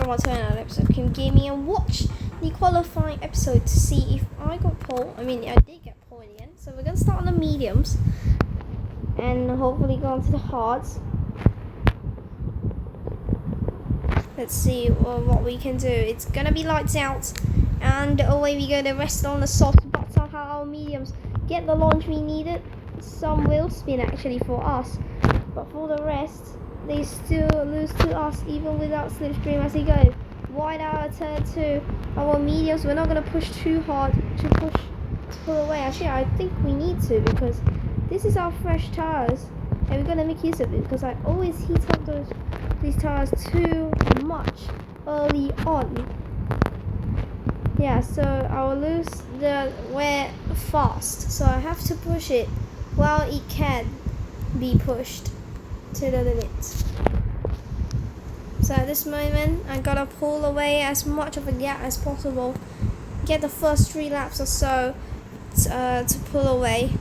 I'll turn on episode Kim Gaming and watch the qualifying episode to see if I got pole. I mean, I did get pole in the end. So we're gonna start on the mediums and hopefully go on to the hards. Let's see what we can do. It's gonna be lights out, and away we go. The rest on the soft, but somehow our mediums get the launch we needed. Some will spin actually for us, but for the rest, they still lose to us even without slipstream as they go. Wide out of turn 2. Our mediums, we're not going to push too hard to pull away. Actually, I think we need to, because this is our fresh tires and we're going to make use of it, because I always heat up these tires too much early on. Yeah, so I will lose the wear fast, so I have to push it while it can be pushed to the limit. So at this moment I gotta pull away as much of a gap as possible, get the first 3 laps or so to pull away.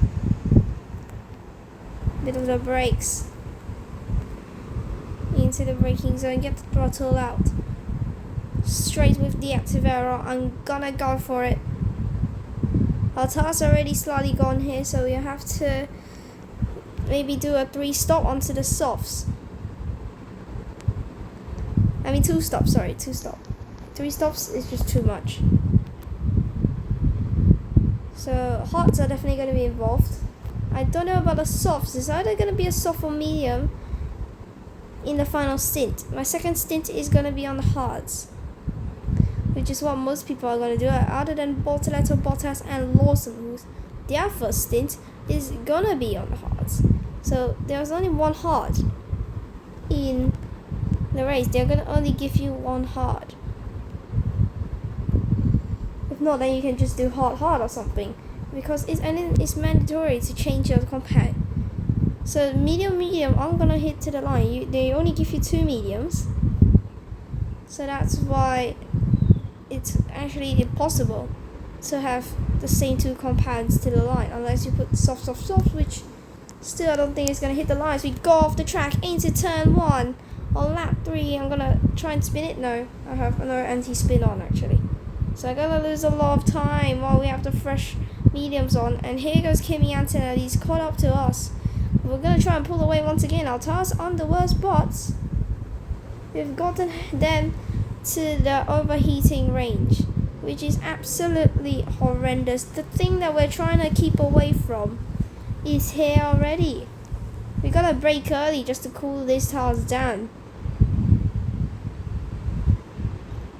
Bit of the brakes into the braking zone, get the throttle out straight with the active arrow. I'm gonna go for it. Our tires are already slightly gone here, so we have to maybe do a 3 stop onto the softs. I mean 2 stops, sorry, 2 stop. 3 stops is just too much. So hards are definitely going to be involved. I don't know about the softs. It's either going to be a soft or medium in the final stint. My second stint is going to be on the hards, which is what most people are going to do, other than Bortoletto, Bottas and Lawson, who's their first stint is going to be on the hards. So there's only 1 hard in the race. They're going to only give you 1 hard. If not, then you can just do hard or something, because it's mandatory to change your compound. So medium, I'm going to hit to the line. They only give you 2 mediums, so that's why it's actually impossible to have the same 2 compounds to the line, unless you put soft, which still I don't think it's going to hit the lines. We go off the track into turn 1 on lap 3. I'm going to try and spin it. No, I have no anti-spin on actually, so I'm going to lose a lot of time while we have the fresh mediums on. And here goes Kimi Antonelli. He's caught up to us. We're going to try and pull away once again. Our tires on the worst spots. We've gotten them to the overheating range, which is absolutely horrendous. The thing that we're trying to keep away from is here already. We gotta brake early just to cool these tires down.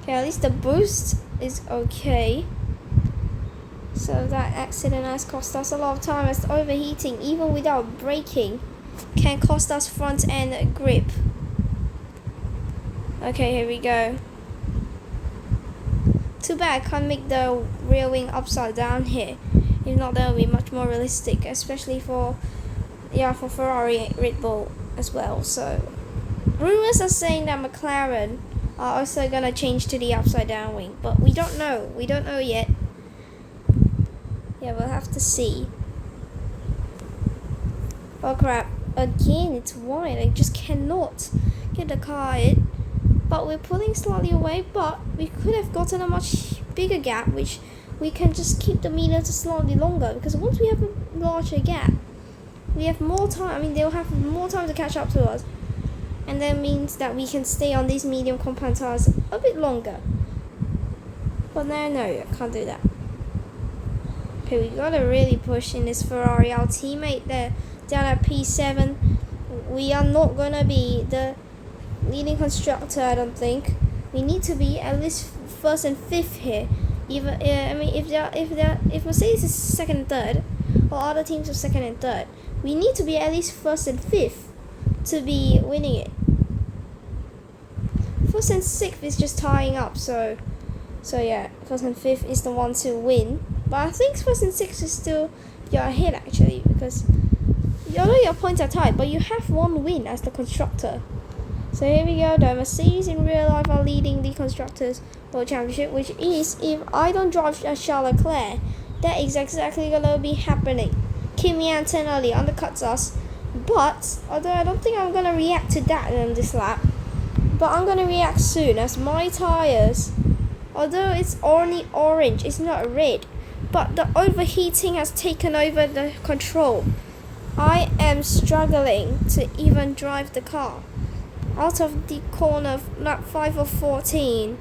Okay, at least the boost is okay. So that accident has cost us a lot of time, as the overheating, even without braking, can cost us front end grip. Okay, here we go. Too bad I can't make the rear wing upside down here. If not, that will be much more realistic, especially for Ferrari, Red Bull as well. So rumors are saying that McLaren are also gonna change to the upside down wing, but we don't know. We don't know yet. Yeah, we'll have to see. Oh crap! Again, it's wide. I just cannot get the car in. But we're pulling slightly away, but we could have gotten a much bigger gap, which we can just keep the meter to slightly longer, because once we have a larger gap, we have more time. I mean, they'll have more time to catch up to us, and that means that we can stay on these medium compound tires a bit longer. But no, I can't do that. Okay, we gotta really push in this Ferrari. Our teammate there down at P7, we are not gonna be the leading constructor, I don't think. We need to be at least 1st and 5th here. Even I mean, if Mercedes is 2nd and 3rd, or other teams are 2nd and 3rd, we need to be at least 1st and 5th to be winning it. 1st and 6th is just tying up. So yeah, 1st and 5th is the one to win. But I think 1st and 6th is still you're ahead actually, because although your points are tied, but you have 1 win as the constructor. So here we go. The Mercedes in real life are leading the Constructors World Championship, which is, if I don't drive Charles Leclerc, that is exactly going to be happening. Kimi Antonelli undercuts us, but although I don't think I'm going to react to that in this lap, But I'm gonna react soon as my tires, although it's only orange, it's not red, but the overheating has taken over the control. I am struggling to even drive the car out of the corner of lap 5 of 14.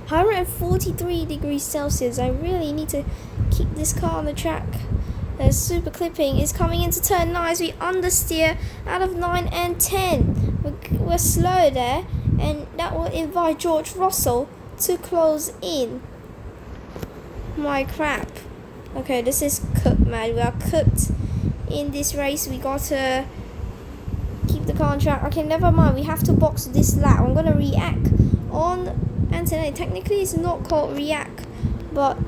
143 degrees Celsius. I really need to keep this car on the track. Super clipping is coming into turn 9 as we understeer out of 9 and 10. We're slow there, and that will invite George Russell to close in. My crap. Okay, this is cooked, man. We are cooked in this race. We got to keep the car on track. Okay, never mind. We have to box this lap. I'm going to react on Antonelli. Technically, it's not called react, but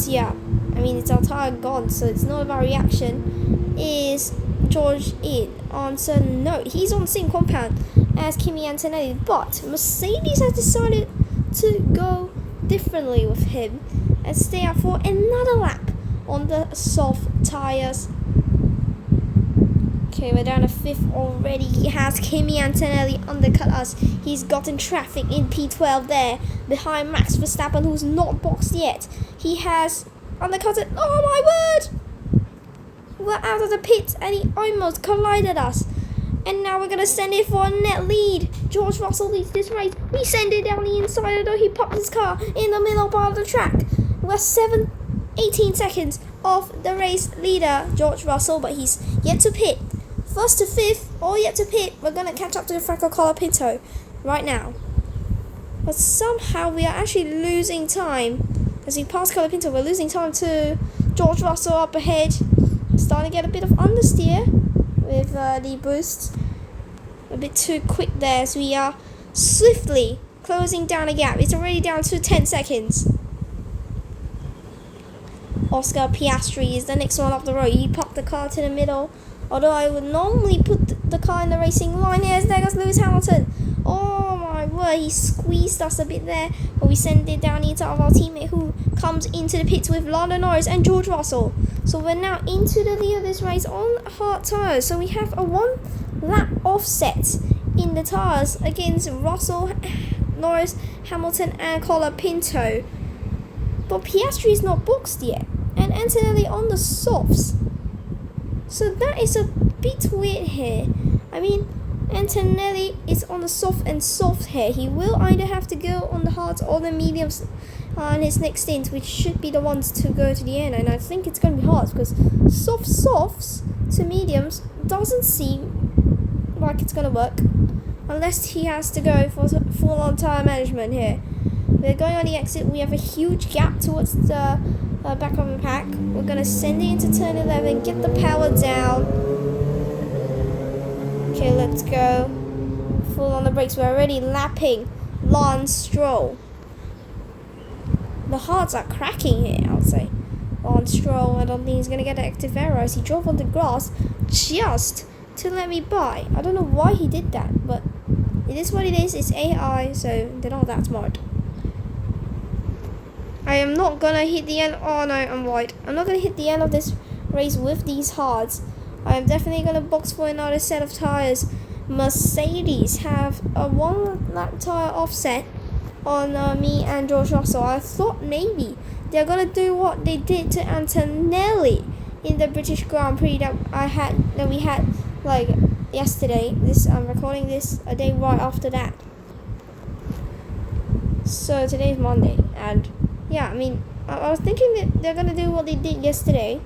yeah. I mean, it's our tire gone, so it's not about reaction. Is George in on certain note? He's on the same compound as Kimi Antonelli, but Mercedes has decided to go differently with him and stay out for another lap on the soft tires. Okay, we're down to 5th already. He has Kimi Antonelli undercut us. He's gotten traffic in P12 there behind Max Verstappen, who's not boxed yet. He has undercut it. Oh my word! We're out of the pit and he almost collided us. And now we're going to send it for a net lead. George Russell leads this race. We send it down the inside, although he popped his car in the middle part of the track. We're 18 seconds off the race leader, George Russell, but he's yet to pit. 1st to 5th, all yet to pit. We're going to catch up to Franco Colapinto right now. But somehow we are actually losing time. As we pass Colapinto, we're losing time to George Russell up ahead. Starting to get a bit of understeer with the boost. A bit too quick there, so we are swiftly closing down a gap. It's already down to 10 seconds. Oscar Piastri is the next one up the road. He popped the car to the middle. Although I would normally put the car in the racing line. Here, there goes Lewis Hamilton. Oh my word, he squeezed us a bit there. But we send it down into our teammate who comes into the pits with Lando Norris and George Russell. So we're now into the lead of this race on hard tyres. So we have a 1 lap offset in the tyres against Russell, Norris, Hamilton and Colapinto. But Piastri is not boxed yet. And Antonelli on the softs. So that is a bit weird here. I mean, Antonelli is on the soft and soft here. He will either have to go on the hards or the mediums on his next stint, which should be the ones to go to the end. And I think it's going to be hard because softs to mediums doesn't seem like it's going to work. Unless he has to go for full-on tire management here. We're going on the exit. We have a huge gap towards the back of the pack. We're going to send it into turn 11, get the power down. Okay, let's go. Full on the brakes. We're already lapping Lance Stroll. The hards are cracking here, I would say. Lance Stroll, I don't think he's going to get an active error as he drove on the grass just to let me by. I don't know why he did that, but it is what it is. It's AI, so they're not that smart. I am not going to hit the end. Oh no, I'm wide. I'm not going to hit the end of this race with these hards. I am definitely going to box for another set of tires. Mercedes have a 1 lap tire offset on me and George Russell. I thought maybe they're going to do what they did to Antonelli in the British Grand Prix that we had like yesterday. I'm recording this a day right after that. So today's Monday, and yeah, I mean, I was thinking that they're gonna do what they did yesterday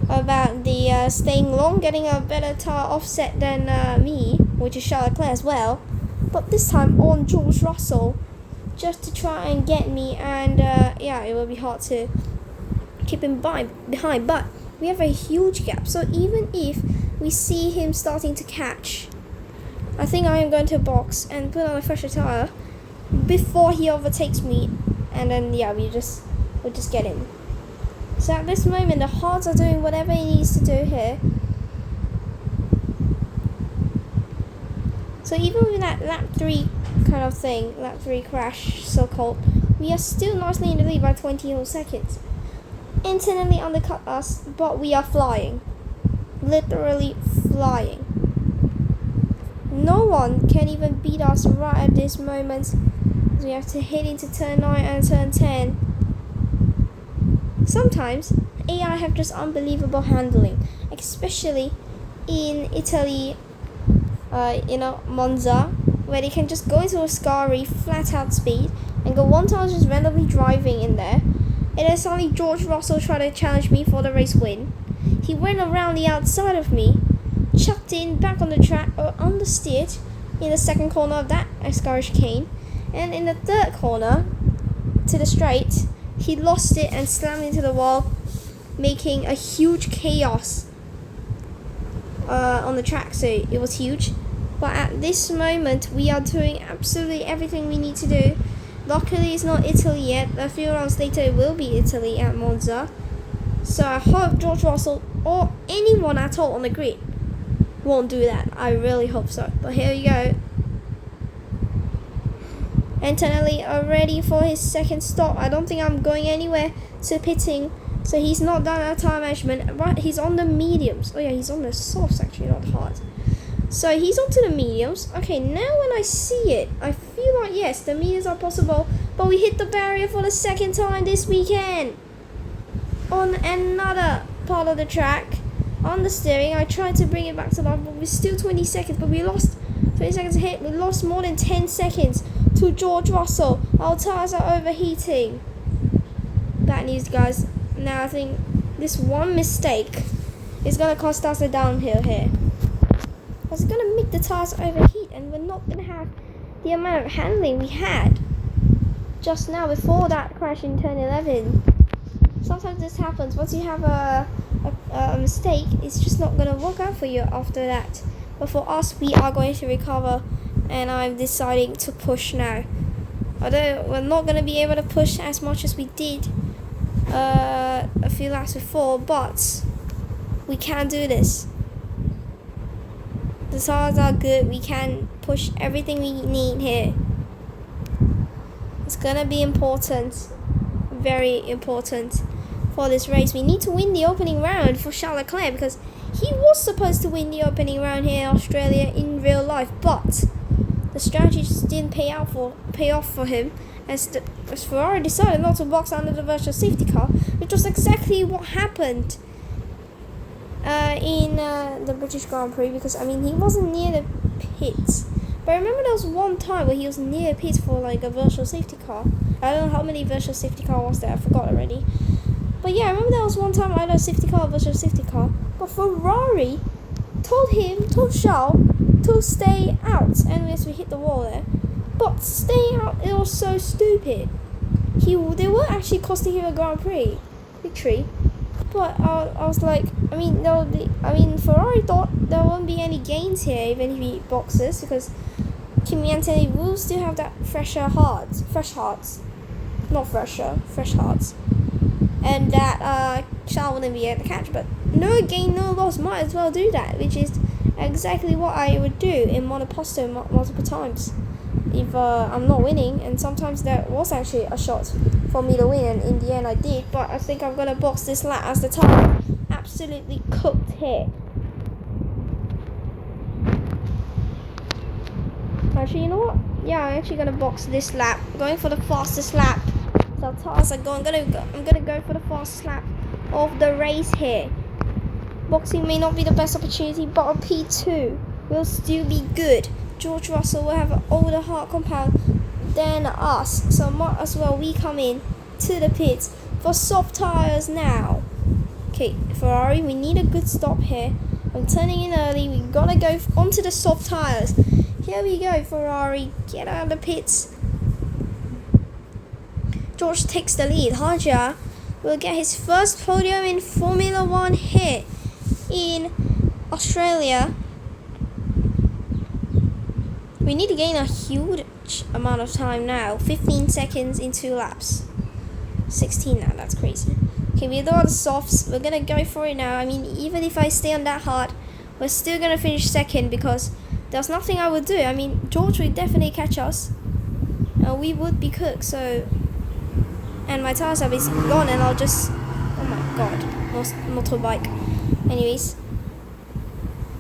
about the staying long, getting a better tire offset than me, which is Charles Leclerc as well. But this time on George Russell, just to try and get me, and yeah, it will be hard to keep him behind. But we have a huge gap, so even if we see him starting to catch, I think I am going to box and put on a fresher tire before he overtakes me, and then yeah, we'll just get in. So at this moment, the hards are doing whatever he needs to do here. So even with that lap 3 kind of thing, lap 3 crash, so-called, we are still nicely in the lead by 20 whole seconds. Internally undercut us, but we are flying. Literally flying. no one can even beat us right at this moment. We have to head into turn 9 and turn 10. Sometimes AI have just unbelievable handling, especially in Italy, Monza, where they can just go into a Scari flat out speed and go 1 time just randomly driving in there. And then suddenly George Russell tried to challenge me for the race win. He went around the outside of me, chucked in back on the track, or understeered in the second corner of that Scari chicane, and in the third corner to the straight, he lost it and slammed into the wall, making a huge chaos on the track. So it was huge. But at this moment, we are doing absolutely everything we need to do. Luckily, it's not Italy yet. A few rounds later, it will be Italy at Monza. So I hope George Russell or anyone at all on the grid won't do that. I really hope so. But here we go. Antonelli are ready for his second stop. I don't think I'm going anywhere to pitting. So he's not done our tire management. But he's on the mediums. Oh yeah, he's on the softs actually, not hard. So he's onto the mediums. Okay, now when I see it, I feel like yes, the mediums are possible. But we hit the barrier for the second time this weekend. On another part of the track. On the steering, I tried to bring it back to life, but we're still 20 seconds. But we lost 20 seconds ahead. We lost more than 10 seconds to George Russell. Our tires are overheating. Bad news, guys. Now I think this one mistake is going to cost us a downhill here. It's going to make the tires overheat, and we're not going to have the amount of handling we had just now before that crash in turn 11. Sometimes this happens. Once you have a mistake, it's just not going to work out for you after that. But for us, we are going to recover, and I'm deciding to push now. Although we're not going to be able to push as much as we did a few laps before, but we can do this. The tires are good. We can push everything we need here. It's going to be important, very important for this race. We need to win the opening round for Charles Leclerc, because he was supposed to win the opening round here in Australia in real life, but the strategy just didn't pay off for him, as Ferrari decided not to box under the virtual safety car, which was exactly what happened in the British Grand Prix, because I mean he wasn't near the pits. But I remember there was one time where he was near pits for like a virtual safety car. I don't know how many virtual safety car was there, I forgot already. But yeah, I remember there was one time either safety car or virtual safety car. But Ferrari told Charles to stay out, and yes, we hit the wall there. But staying out, it was so stupid. They were actually costing him a Grand Prix victory. But I was like, Ferrari thought there won't be any gains here even if he boxes, because Kimi and Antonelli will still have that fresh hearts, and that Charles wouldn't be able to catch. But no gain, no loss, might as well do that, which is exactly what I would do in monoposto multiple times if I'm not winning. And sometimes there was actually a shot for me to win, and in the end I did. But I think I'm gonna box this lap as the tire absolutely cooked here. Actually, you know what? Yeah, I'm actually gonna box this lap. I'm going for the fastest lap. So tires are going. I'm gonna go for the fastest lap of the race here. Boxing may not be the best opportunity, but a P2 will still be good. George Russell will have an older hard compound than us, so might as well we come in to the pits for soft tires now. Okay, Ferrari, we need a good stop here. I'm turning in early. We gotta go onto the soft tires. Here we go, Ferrari. Get out of the pits. George takes the lead. Haja will get his first podium in Formula 1 here in Australia. We need to gain a huge amount of time now. 15 seconds in 2 laps. 16 now, that's crazy. Okay, we do all the softs. We're gonna go for it now. I mean, even if I stay on that hard, we're still gonna finish second, because there's nothing I would do. I mean, George would definitely catch us. We would be cooked, so... And my tires are basically gone, and I'll just... Oh my god, motorbike. Anyways.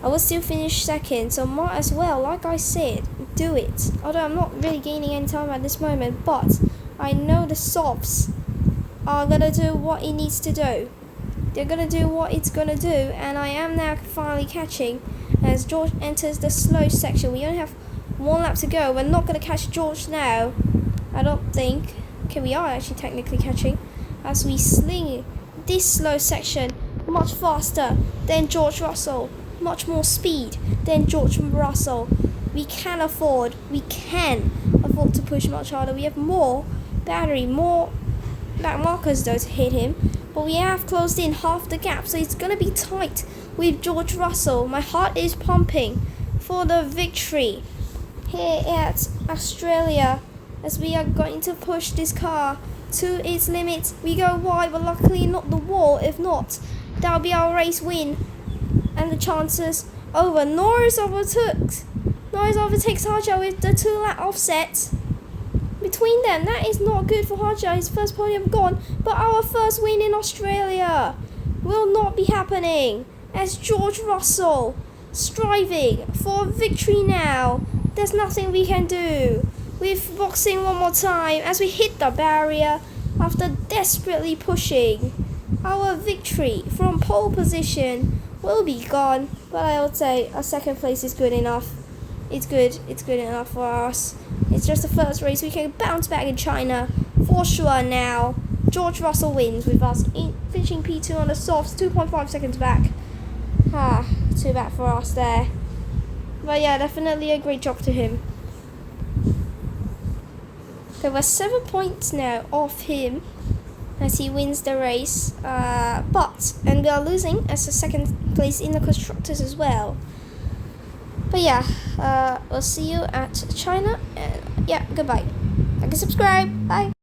I will still finish second, so might as well, like I said, do it. Although I'm not really gaining any time at this moment, but I know the softs are gonna do what it needs to do. They're gonna do what it's gonna do, and I am now finally catching as George enters the slow section. We only have 1 lap to go. We're not gonna catch George now, I don't think. Okay, we are actually technically catching as we sling this slow section much faster than George Russell, much more speed than George Russell. We can afford to push much harder. We have more battery, more back markers though to hit him, but we have closed in half the gap, so it's gonna be tight with George Russell. My heart is pumping for the victory here at Australia as we are going to push this car to its limits. We go wide, but luckily not the wall. If not, that'll be our race win and the chances over. Norris overtakes Harja with the 2 lap offset between them. That is not good for Harja. His first podium gone, but our first win in Australia will not be happening as George Russell striving for victory now. There's nothing we can do. With boxing one more time as we hit the barrier after desperately pushing. Our victory from pole position will be gone, but I would say a second place is good enough. It's good enough for us. It's just the first race. We can bounce back in China for sure now. George Russell wins with us finishing P2 on the softs, 2.5 seconds back. Too bad for us there. But yeah, definitely a great job to him. Okay, we're 7 points now off him as he wins the race. And we are losing as a second place in the constructors as well. But yeah, we'll see you at China. And yeah, goodbye. Like and subscribe. Bye.